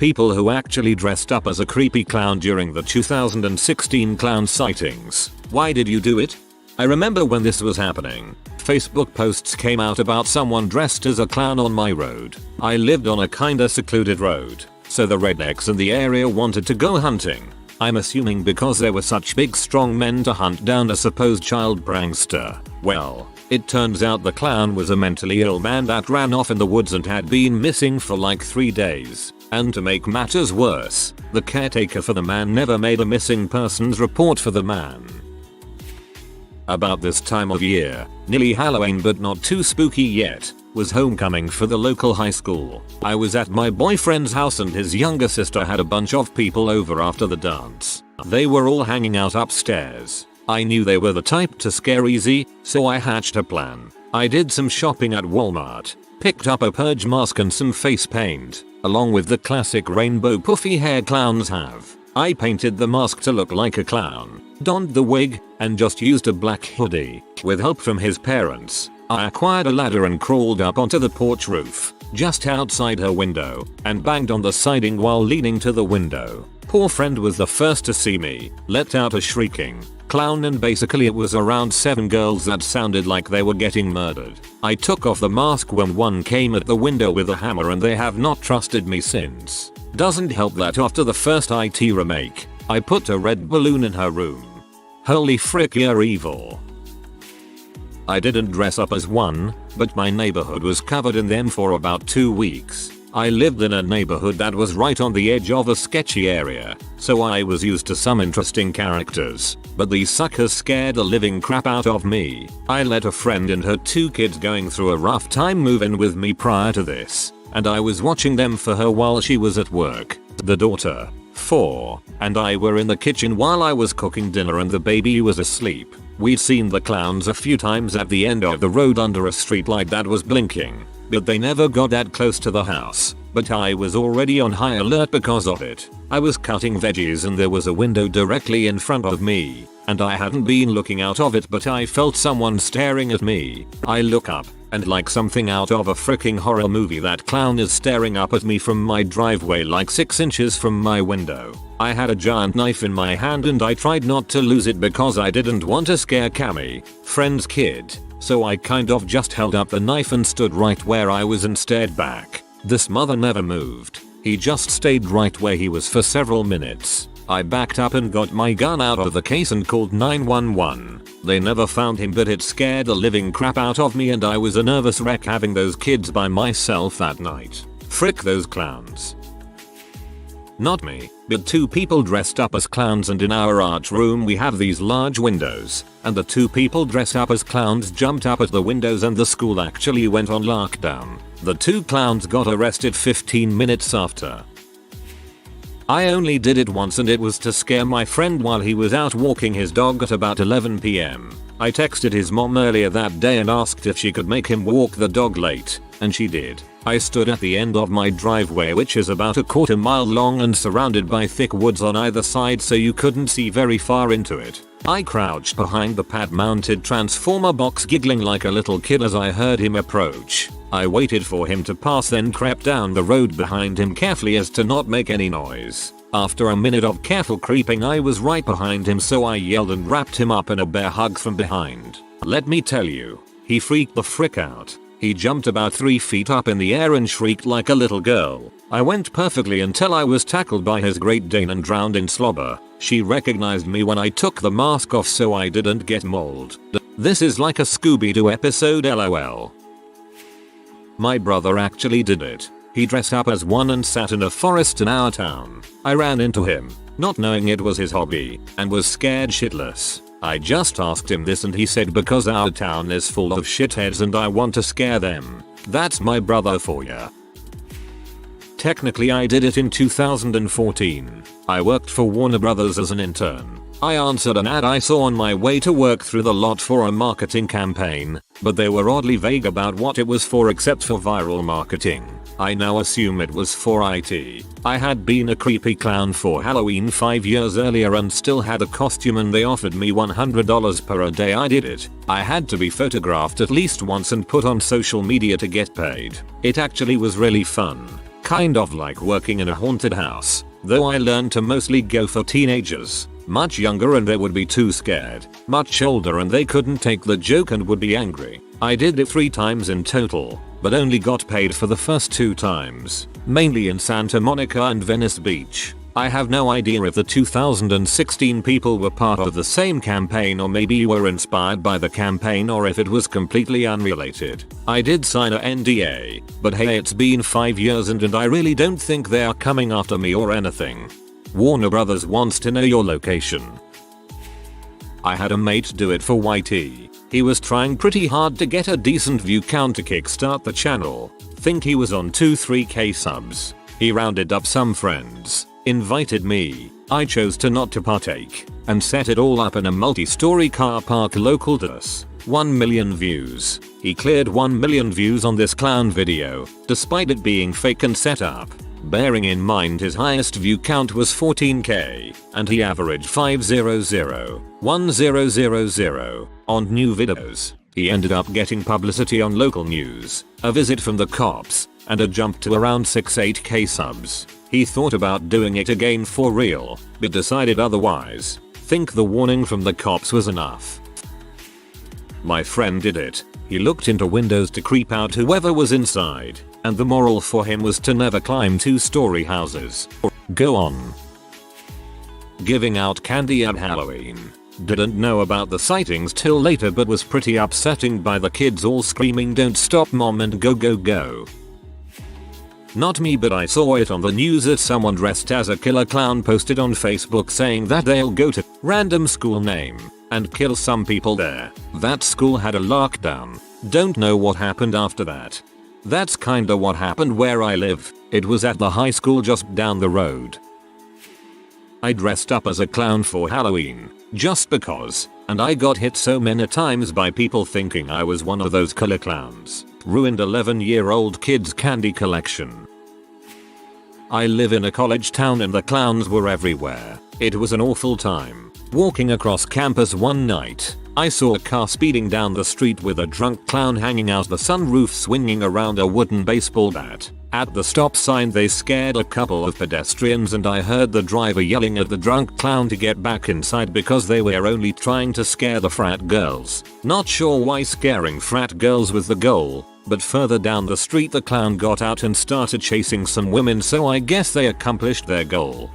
People who actually dressed up as a creepy clown during the 2016 clown sightings. Why did you do it? I remember when this was happening. Facebook posts came out about someone dressed as a clown on my road. I lived on a kinda secluded road, so the rednecks in the area wanted to go hunting. I'm assuming because there were such big strong men to hunt down a supposed child prankster. Well, it turns out the clown was a mentally ill man that ran off in the woods and had been missing for like 3 days. And to make matters worse, the caretaker for the man never made a missing persons report for the man. About this time of year, nearly Halloween but not too spooky yet, was homecoming for the local high school. I was at my boyfriend's house and his younger sister had a bunch of people over after the dance. They were all hanging out upstairs. I knew they were the type to scare easy, so I hatched a plan. I did some shopping at Walmart, picked up a purge mask and some face paint, along with the classic rainbow puffy hair clowns have. I painted the mask to look like a clown, donned the wig, and just used a black hoodie. With help from his parents, I acquired a ladder and crawled up onto the porch roof, just outside her window, and banged on the siding while leaning to the window. Poor friend was the first to see me, let out a shrieking clown, and basically it was around 7 girls that sounded like they were getting murdered. I took off the mask when one came at the window with a hammer and they have not trusted me since. Doesn't help that after the first IT remake, I put a red balloon in her room. Holy frick, you're evil. I didn't dress up as one, but my neighborhood was covered in them for about 2 weeks. I lived in a neighborhood that was right on the edge of a sketchy area, so I was used to some interesting characters, but these suckers scared the living crap out of me. I let a friend and her 2 kids going through a rough time move in with me prior to this, and I was watching them for her while she was at work. The daughter, 4, and I were in the kitchen while I was cooking dinner and the baby was asleep. We'd seen the clowns a few times at the end of the road under a streetlight that was blinking, but they never got that close to the house. But I was already on high alert because of it. I was cutting veggies and there was a window directly in front of me, and I hadn't been looking out of it, but I felt someone staring at me. I look up, and like something out of a freaking horror movie, that clown is staring up at me from my driveway like 6 inches from my window. I had a giant knife in my hand and I tried not to lose it because I didn't want to scare Cammy, friend's kid, so I kind of just held up the knife and stood right where I was and stared back. This mother never moved. He just stayed right where he was for several minutes. I backed up and got my gun out of the case and called 911. They never found him, but it scared the living crap out of me and I was a nervous wreck having those kids by myself that night. Frick those clowns. Not me, but 2 people dressed up as clowns, and in our art room we have these large windows, and the 2 people dressed up as clowns jumped up at the windows and the school actually went on lockdown. The 2 clowns got arrested 15 minutes after. I only did it once and it was to scare my friend while he was out walking his dog at about 11 PM. I texted his mom earlier that day and asked if she could make him walk the dog late, and she did. I stood at the end of my driveway, which is about a quarter mile long and surrounded by thick woods on either side, so you couldn't see very far into it. I crouched behind the pad-mounted transformer box giggling like a little kid as I heard him approach. I waited for him to pass, then crept down the road behind him carefully as to not make any noise. After a minute of careful creeping, I was right behind him, so I yelled and wrapped him up in a bear hug from behind. Let me tell you, he freaked the frick out. He jumped about 3 feet up in the air and shrieked like a little girl. I went perfectly until I was tackled by his Great Dane and drowned in slobber. She recognized me when I took the mask off so I didn't get mauled. This is like a Scooby-Doo episode, lol. My brother actually did it. He dressed up as one and sat in a forest in our town. I ran into him, not knowing it was his hobby, and was scared shitless. I just asked him this and he said because our town is full of shitheads and I want to scare them. That's my brother for ya. Technically I did it in 2014. I worked for Warner Brothers as an intern. I answered an ad I saw on my way to work through the lot for a marketing campaign, but they were oddly vague about what it was for except for viral marketing. I now assume it was for IT. I had been a creepy clown for Halloween 5 years earlier and still had a costume, and they offered me $100 per a day I did it. I had to be photographed at least once and put on social media to get paid. It actually was really fun. Kind of like working in a haunted house, though I learned to mostly go for teenagers, much younger and they would be too scared, much older and they couldn't take the joke and would be angry. I did it 3 times in total, but only got paid for the first 2 times, mainly in Santa Monica and Venice Beach. I have no idea if the 2016 people were part of the same campaign or maybe were inspired by the campaign or if it was completely unrelated. I did sign a NDA, but hey, it's been 5 years and I really don't think they are coming after me or anything. Warner Brothers wants to know your location. I had a mate do it for YT. He was trying pretty hard to get a decent view count to kickstart the channel. Think he was on 2-3k subs. He rounded up some friends, invited me. I chose to not to partake, and set it all up in a multi-story car park local to us. 1 million views. He cleared 1 million views on this clown video, despite it being fake and set up. Bearing in mind his highest view count was 14k, and he averaged 500,1000 on new videos. He ended up getting publicity on local news, a visit from the cops, and a jump to around 6-8k subs. He thought about doing it again for real, but decided otherwise. Think the warning from the cops was enough. My friend did it. He looked into windows to creep out whoever was inside, and the moral for him was to never climb 2-story houses. Go on. Giving out candy at Halloween. Didn't know about the sightings till later but was pretty upsetting by the kids all screaming "Don't stop mom" and "Go go go." Not me, but I saw it on the news that someone dressed as a killer clown posted on Facebook saying that they'll go to random school name and kill some people there. That school had a lockdown. Don't know what happened after that. That's kinda what happened where I live. It was at the high school just down the road. I dressed up as a clown for Halloween, just because, and I got hit so many times by people thinking I was one of those killer clowns. Ruined 11-year-old kid's candy collection. I live in a college town and the clowns were everywhere. It was an awful time. Walking across campus one night, I saw a car speeding down the street with a drunk clown hanging out the sunroof swinging around a wooden baseball bat. At the stop sign they scared a couple of pedestrians and I heard the driver yelling at the drunk clown to get back inside because they were only trying to scare the frat girls. Not sure why scaring frat girls was the goal, but further down the street the clown got out and started chasing some women, so I guess they accomplished their goal.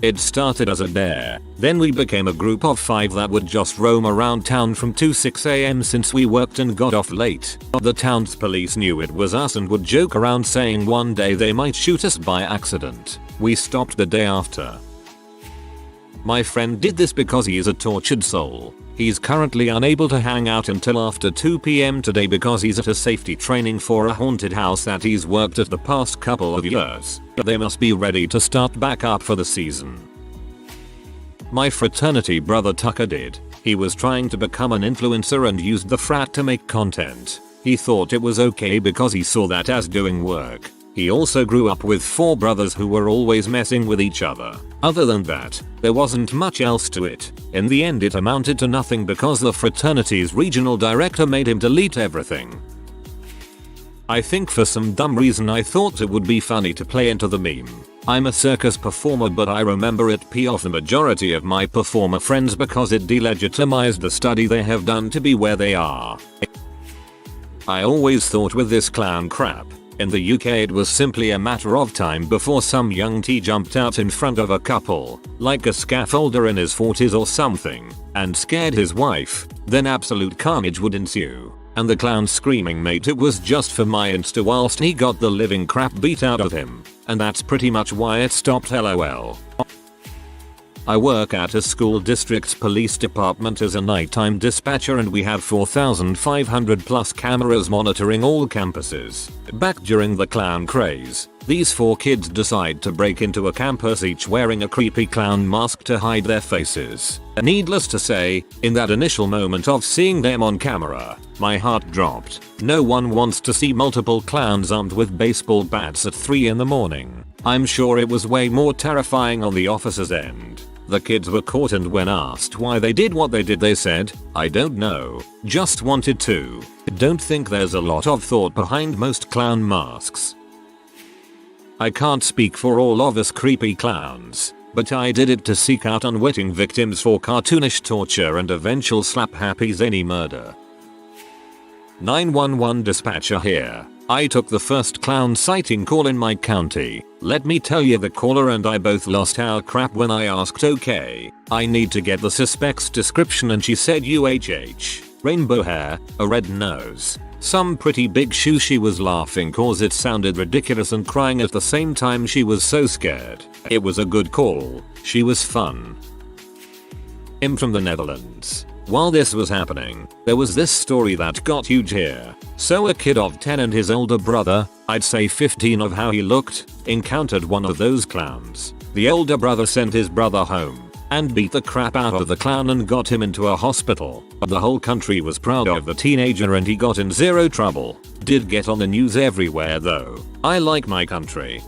It started as a dare, then we became a group of 5 that would just roam around town from 6 AM since we worked and got off late. The town's police knew it was us and would joke around saying one day they might shoot us by accident. We stopped the day after. My friend did this because he is a tortured soul. He's currently unable to hang out until after 2 PM today because he's at a safety training for a haunted house that he's worked at the past couple of years. They must be ready to start back up for the season. My fraternity brother Tucker did. He was trying to become an influencer and used the frat to make content. He thought it was okay because he saw that as doing work. He also grew up with 4 brothers who were always messing with each other. Other than that, there wasn't much else to it. In the end it amounted to nothing because the fraternity's regional director made him delete everything. I think for some dumb reason I thought it would be funny to play into the meme. I'm a circus performer, but I remember it pissed off the majority of my performer friends because it delegitimized the study they have done to be where they are. I always thought with this clown crap, in the UK it was simply a matter of time before some young T jumped out in front of a couple, like a scaffolder in his 40s or something, and scared his wife. Then absolute carnage would ensue, and the clown screaming "Mate, it was just for my Insta" whilst he got the living crap beat out of him. And that's pretty much why it stopped, lol. I work at a school district's police department as a nighttime dispatcher and we have 4,500 plus cameras monitoring all campuses. Back during the clown craze, these 4 kids decide to break into a campus each wearing a creepy clown mask to hide their faces. Needless to say, in that initial moment of seeing them on camera, my heart dropped. No one wants to see multiple clowns armed with baseball bats at 3 in the morning. I'm sure it was way more terrifying on the officer's end. The kids were caught and when asked why they did what they did they said, "I don't know, just wanted to." Don't think there's a lot of thought behind most clown masks. I can't speak for all of us creepy clowns, but I did it to seek out unwitting victims for cartoonish torture and eventual slap-happy zany murder. 911 dispatcher here. I took the first clown sighting call in my county. Let me tell you, the caller and I both lost our crap when I asked, okay, I need to get the suspect's description, and she said UHH, rainbow hair, a red nose, some pretty big shoes. She was laughing cause it sounded ridiculous and crying at the same time. She was so scared. It was a good call. She was fun. I'm from the Netherlands. While this was happening, there was this story that got huge here. So a kid of 10 and his older brother, I'd say 15 of how he looked, encountered one of those clowns. The older brother sent his brother home and beat the crap out of the clown and got him into a hospital. The whole country was proud of the teenager and he got in zero trouble. Did get on the news everywhere though. I like my country.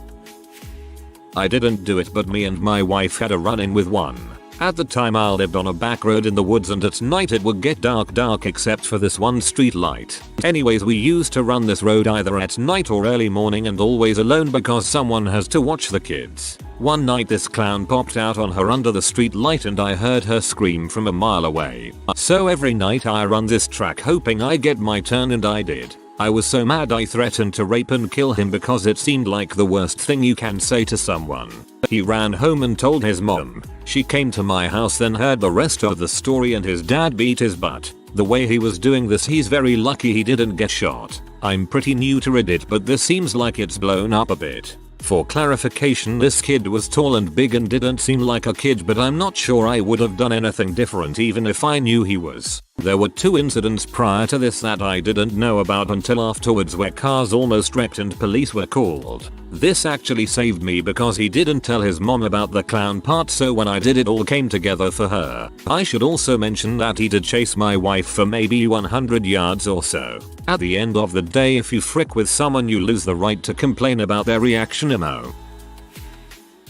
I didn't do it, but me and my wife had a run-in with one. At the time I lived on a back road in the woods, and at night it would get dark except for this one street light. Anyways, we used to run this road either at night or early morning, and always alone because someone has to watch the kids. One night this clown popped out on her under the street light and I heard her scream from a mile away. So every night I run this track hoping I get my turn, and I did. I was so mad I threatened to rape and kill him because it seemed like the worst thing you can say to someone. He ran home and told his mom. She came to my house, then heard the rest of the story, and his dad beat his butt. The way he was doing this, he's very lucky he didn't get shot. I'm pretty new to Reddit, but this seems like it's blown up a bit. For clarification, this kid was tall and big and didn't seem like a kid, but I'm not sure I would have done anything different even if I knew he was. There were 2 incidents prior to this that I didn't know about until afterwards, where cars almost wrecked and police were called. This actually saved me because he didn't tell his mom about the clown part, so when I did it all came together for her. I should also mention that he did chase my wife for maybe 100 yards or so. At the end of the day, if you frick with someone you lose the right to complain about their reaction.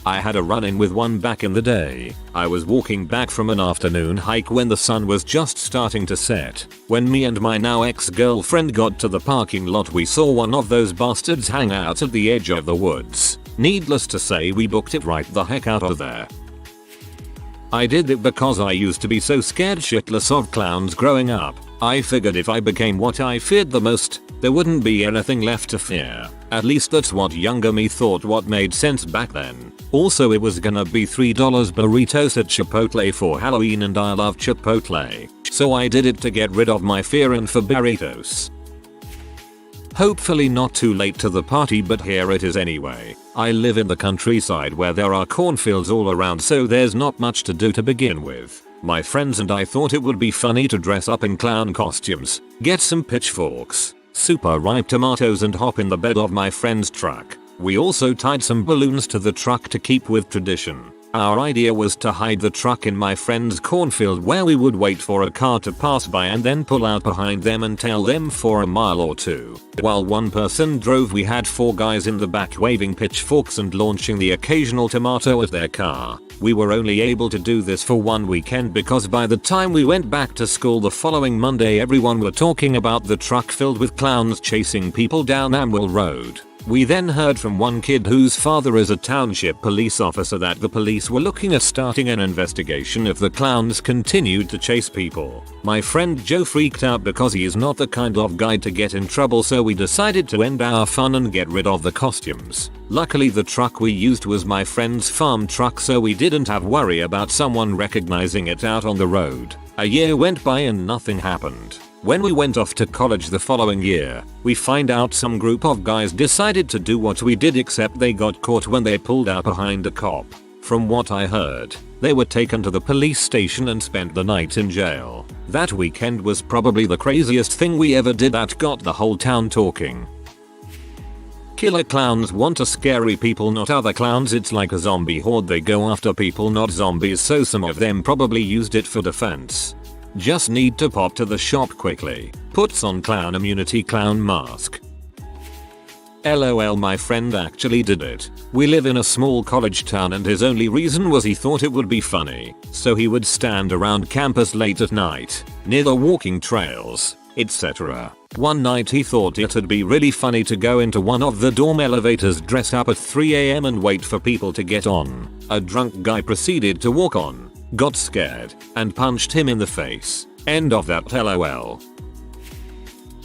I had a run-in with one back in the day. I was walking back from an afternoon hike when the sun was just starting to set. When me and my now ex-girlfriend got to the parking lot, we saw one of those bastards hang out at the edge of the woods. Needless to say, we booked it right the heck out of there. I did it because I used to be so scared shitless of clowns growing up. I figured if I became what I feared the most, there wouldn't be anything left to fear. At least that's what younger me thought what made sense back then. Also, it was gonna be $3 burritos at Chipotle for Halloween, and I love Chipotle. So I did it to get rid of my fear and for burritos. Hopefully not too late to the party, but here it is anyway. I live in the countryside where there are cornfields all around, so there's not much to do to begin with. My friends and I thought it would be funny to dress up in clown costumes, get some pitchforks, super ripe tomatoes, and hop in the bed of my friend's truck. We also tied some balloons to the truck to keep with tradition. Our idea was to hide the truck in my friend's cornfield, where we would wait for a car to pass by and then pull out behind them and tail them for a mile or two. While one person drove, we had 4 guys in the back waving pitchforks and launching the occasional tomato at their car. We were only able to do this for one weekend because by the time we went back to school the following Monday, everyone were talking about the truck filled with clowns chasing people down Amwell Road. We then heard from one kid whose father is a township police officer that the police were looking at starting an investigation if the clowns continued to chase people. My friend Joe freaked out because he is not the kind of guy to get in trouble, so we decided to end our fun and get rid of the costumes. Luckily the truck we used was my friend's farm truck, so we didn't have worry about someone recognizing it out on the road. A year went by and nothing happened. When we went off to college the following year, we find out some group of guys decided to do what we did, except they got caught when they pulled out behind a cop. From what I heard, they were taken to the police station and spent the night in jail. That weekend was probably the craziest thing we ever did that got the whole town talking. Killer clowns want to scary people, not other clowns. It's like a zombie horde, they go after people, not zombies, so some of them probably used it for defense. Just need to pop to the shop quickly. Puts on clown immunity clown mask. LOL, my friend actually did it. We live in a small college town and his only reason was he thought it would be funny. So he would stand around campus late at night, near the walking trails, etc. One night he thought it'd be really funny to go into one of the dorm elevators dressed up at 3 AM and wait for people to get on. A drunk guy proceeded to walk on, got scared, and punched him in the face. End of that LOL.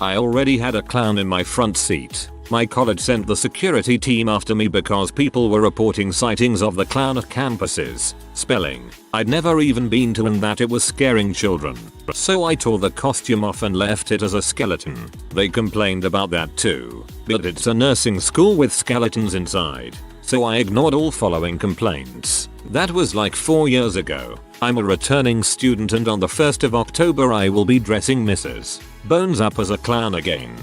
I already had a clown in my front seat. My college sent the security team after me because people were reporting sightings of the clown at campuses. Spelling. I'd never even been to, and that it was scaring children. So I tore the costume off and left it as a skeleton. They complained about that too. But it's a nursing school with skeletons inside. So I ignored all following complaints. That was like 4 years ago. I'm a returning student, and on the 1st of October I will be dressing Mrs. Bones up as a clown again.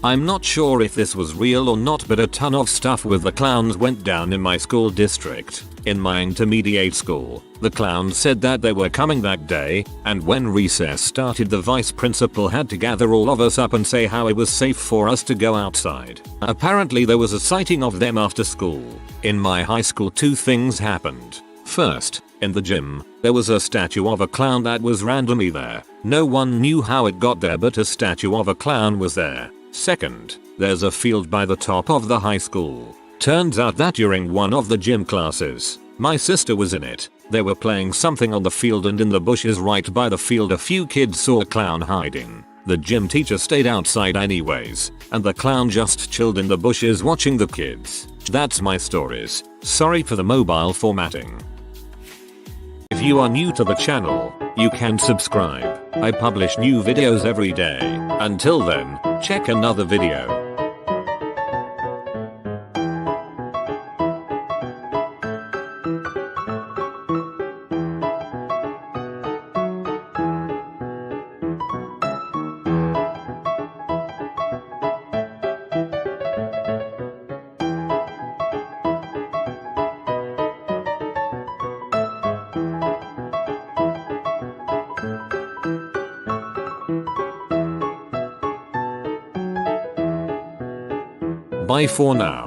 I'm not sure if this was real or not, but a ton of stuff with the clowns went down in my school district. In my intermediate school, the clowns said that they were coming that day, and when recess started the vice principal had to gather all of us up and say how it was safe for us to go outside. Apparently there was a sighting of them after school. In my high school 2 things happened. First, in the gym, there was a statue of a clown that was randomly there. No one knew how it got there, but a statue of a clown was there. Second, there's a field by the top of the high school. Turns out that during one of the gym classes, my sister was in it. They were playing something on the field, and in the bushes right by the field a few kids saw a clown hiding. The gym teacher stayed outside anyways, and the clown just chilled in the bushes watching the kids. That's my stories. Sorry for the mobile formatting. If you are new to the channel, you can subscribe. I publish new videos every day. Until then, check another video. Bye for now.